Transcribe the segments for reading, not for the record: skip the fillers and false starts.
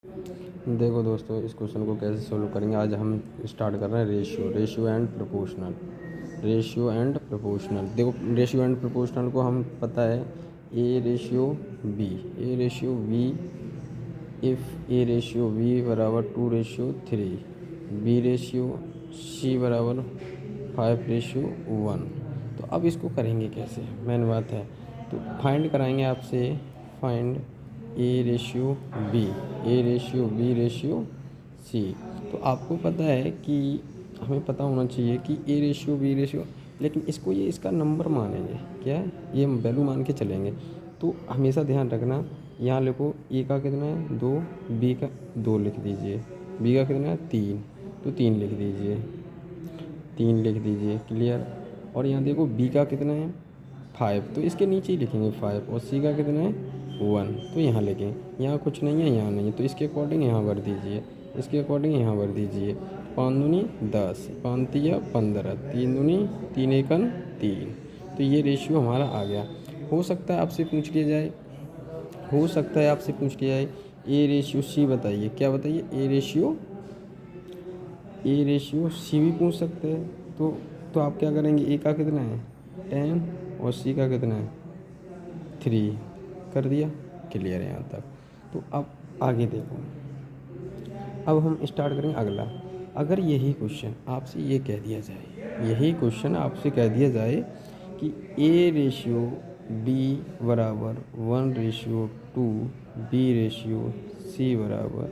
देखो दोस्तों, इस क्वेश्चन को कैसे सोल्व करेंगे। आज हम स्टार्ट कर रहे हैं ratio and proportional. Ratio and proportional, देखो रेशियो एंड प्रोपोर्शनल को हम पता है A ratio B. A ratio B, if A ratio B बराबर 2:3, बी रेशियो सी बराबर 5:1। तो अब इसको करेंगे कैसे, मेन बात है। तो फाइंड कराएंगे आपसे, find A ratio B, A ratio B ratio C. तो आपको पता है कि हमें पता होना चाहिए कि ए रेशियो बी रेशियो, लेकिन इसको ये इसका नंबर मानेंगे, क्या है ये वैल्यू मान के चलेंगे। तो हमेशा ध्यान रखना, यहाँ लिखो ए का कितना है 2, बी का 2 लिख दीजिए, बी का कितना है 3, तो 3 लिख दीजिए, 3 लिख दीजिए, क्लियर। और यहाँ देखो बी का कितना है 5, तो इसके नीचे ही लिखेंगे 5, और सी का कितना है 1, तो यहाँ लिखें। यहाँ कुछ नहीं है, यहाँ नहीं है, तो इसके अकॉर्डिंग यहाँ भर दीजिए, इसके अकॉर्डिंग यहाँ भर दीजिए। 5 दूनी 10, 5 तिया 15, 3 दूनी 3 एकन 3। तो ये रेशियो हमारा आ गया। हो सकता है आपसे पूछ लिया जाए, हो सकता है आपसे पूछ लिया जाए ए रेशियो सी बताइए, क्या बताइए ए रेशियो सी भी पूछ सकते हैं। तो आप क्या करेंगे, ए का कितना है 10 और सी का कितना है 3, कर दिया, क्लियर है यहाँ तक। तो अब आगे देखो, अब हम स्टार्ट करेंगे अगला। अगर यही क्वेश्चन आपसे ये कह दिया जाए, यही क्वेश्चन आपसे कह दिया जाए कि ए रेशियो बी बराबर 1:2, बी रेशियो सी बराबर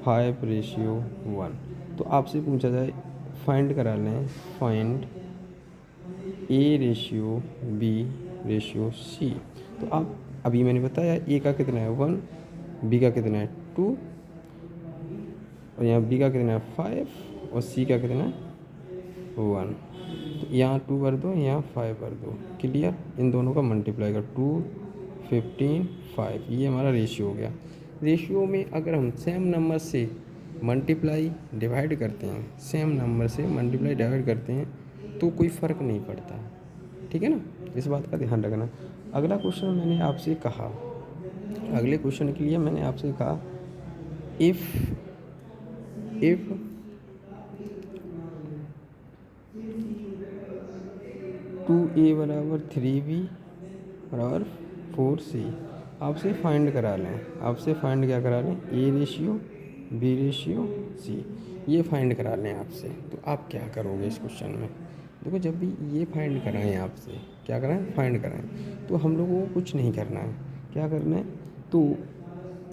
5:1, तो आपसे पूछा जाए फाइंड करा लें, find A ratio B ratio C. तो आप अभी मैंने बताया ए का कितना है 1, बी का कितना है 2, और यहाँ बी का कितना है 5, और सी का कितना है 1। तो यहाँ 2 कर दो, यहाँ 5 कर दो, क्लियर। इन दोनों का मल्टीप्लाई कर 2, 15, 5, ये हमारा रेशियो हो गया। रेशियो में अगर हम सेम नंबर से मल्टीप्लाई डिवाइड करते हैं, सेम नंबर से मल्टीप्लाई डिवाइड करते हैं, तो कोई फ़र्क नहीं पड़ता, ठीक है ना। इस बात का ध्यान रखना। अगला क्वेश्चन मैंने आपसे कहा, अगले क्वेश्चन के लिए मैंने आपसे कहा इफ़ 2a बराबर 3b बराबर 4c, आपसे फाइंड करा लें, आपसे फाइंड क्या करा लें, A ratio B ratio C, ये फाइंड करा लें आपसे। तो आप क्या करोगे इस क्वेश्चन में, देखो जब भी ये फाइंड कराएं आपसे, क्या कराएं फाइंड कराएं, तो हम लोगों को कुछ नहीं करना है, क्या करना है, तो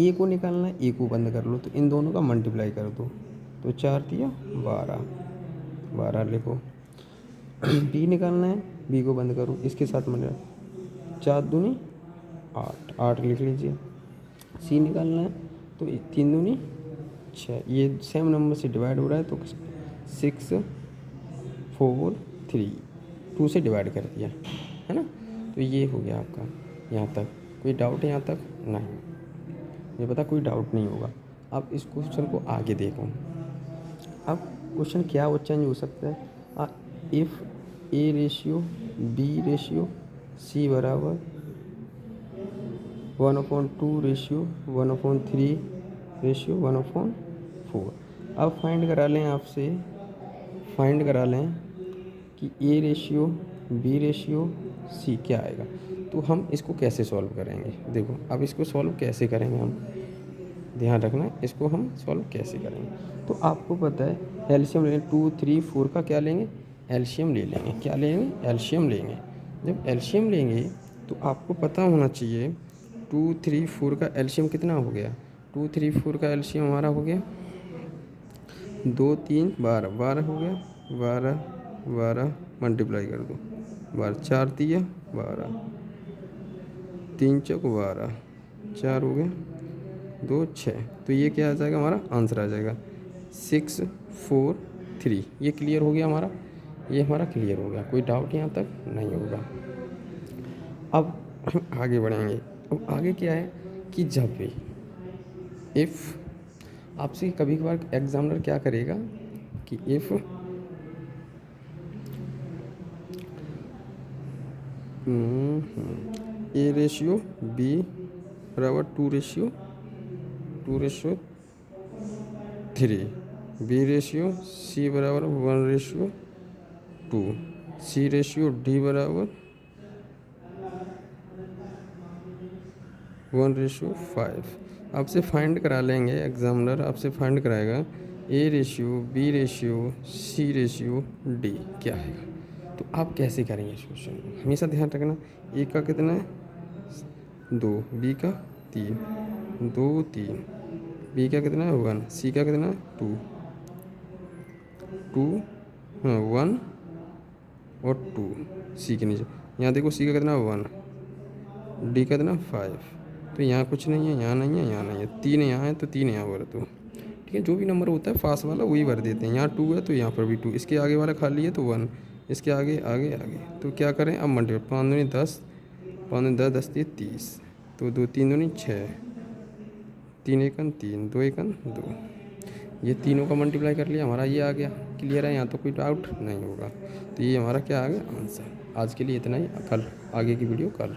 ए को निकालना है, ए को बंद कर लो, तो इन दोनों का मल्टीप्लाई कर दो, तो 4 तिया 12, 12 लिखो। बी निकालना है, बी को बंद करो, इसके साथ मतलब 4 दूनी 8, 8 लिख लीजिए। सी निकालना है, तो 3 दूनी 6, ये सेम नंबर से डिवाइड हो रहा है, तो 6, 4, 3, 2 से डिवाइड कर दिया है ना। तो ये हो गया आपका, यहाँ तक कोई डाउट है, यहाँ तक नहीं, ये पता कोई डाउट नहीं होगा। अब इस क्वेश्चन को आगे देखो, अब क्वेश्चन क्या वो चेंज हो सकता है, if A ratio B ratio C बराबर 1/2 रेशियो 1/3 रेशियो 1/4। अब फाइंड करा लें आपसे, फाइंड करा लें कि A ratio B ratio C क्या आएगा। तो हम इसको कैसे सॉल्व करेंगे, देखो अब इसको सॉल्व कैसे करेंगे हम, ध्यान रखना इसको हम सॉल्व कैसे करेंगे। तो आपको पता है एलसीएम लेंगे, 2, 3, 4 का क्या लेंगे, एलसीएम ले लेंगे, क्या लेंगे एलसीएम लेंगे। जब एलसीएम लेंगे तो आपको पता होना चाहिए 2, 3, 4 का एलसीएम कितना हो गया, 2, 3, 4 का एलसीएम हमारा हो गया 2, 3, 12, 12 हो गया, 12, 12 मल्टीप्लाई कर दो, 12, 4 तिया 12, 3 चौक 12, 4 हो गया 2, 6, तो ये क्या आ जाएगा, हमारा आंसर आ जाएगा 6, 4, 3। ये क्लियर हो गया हमारा, ये हमारा क्लियर हो गया, कोई डाउट यहाँ तक नहीं होगा। अब आगे बढ़ेंगे। अब आगे क्या है कि जब भी इफ़ आपसे कभी कभार एग्जामिनर क्या करेगा कि इफ़ ए रेशियो बी बराबर 2:3 2:3, बी रेशियो सी बराबर 1:2, सी रेशियो डी बराबर 1:5। आपसे फाइंड करा लेंगे, एग्जामिनर आपसे फाइंड कराएगा A ratio, B ratio, C ratio, D क्या है। तो आप कैसे करेंगे इस क्वेश्चन को, हमेशा ध्यान रखना। ए का कितना है 2, बी का 3, 2 3, बी का कितना है 1, सी का कितना है 2 2, हाँ 1 और 2 सी के नीचे। यहाँ देखो सी का कितना है 1, डी का कितना 5। तो यहाँ कुछ नहीं है, यहाँ नहीं है, यहाँ नहीं है, 3 यहाँ है तो 3 यहाँ भर दो। ठीक है, जो भी नंबर होता है फास्ट वाला वही भर देते हैं। यहाँ 2 है तो यहाँ पर भी 2, इसके आगे वाला खाली है तो 1, इसके आगे आगे आगे। तो क्या करें अब मल्टीप्लाई, 5 दूनी 10, 5 दूनी 10, 10 तीन 30, तो 2 3 दूनी 6, 3 एकन 3, 2 एकन 2। ये तीनों का मल्टीप्लाई कर लिया, हमारा ये आ गया। क्लियर है, यहाँ तो कोई डाउट नहीं होगा। तो ये हमारा क्या आ गया आंसर। आज के लिए इतना ही, कल आगे की वीडियो कल।